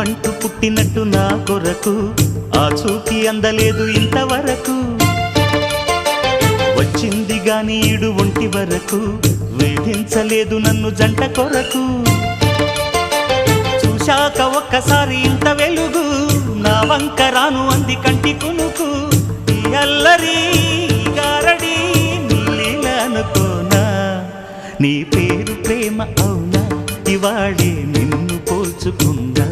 అంటూ పుట్టినట్టు నా కొరకు ఆ చూకి అందలేదు ఇంతవరకు వచ్చింది గాని ఈడు ఒంటి వరకు వేధించలేదు నన్ను జంట కొరకు చూశాక ఒక్కసారి ఇంత వెలుగు నా వంక రాను అంది కంటి కునుకు ఈ అల్లరి గారడి నీలీలనుకోనా నీ పేరు ప్రేమ అవునా ఇవాళే నిన్ను పోల్చుకుందా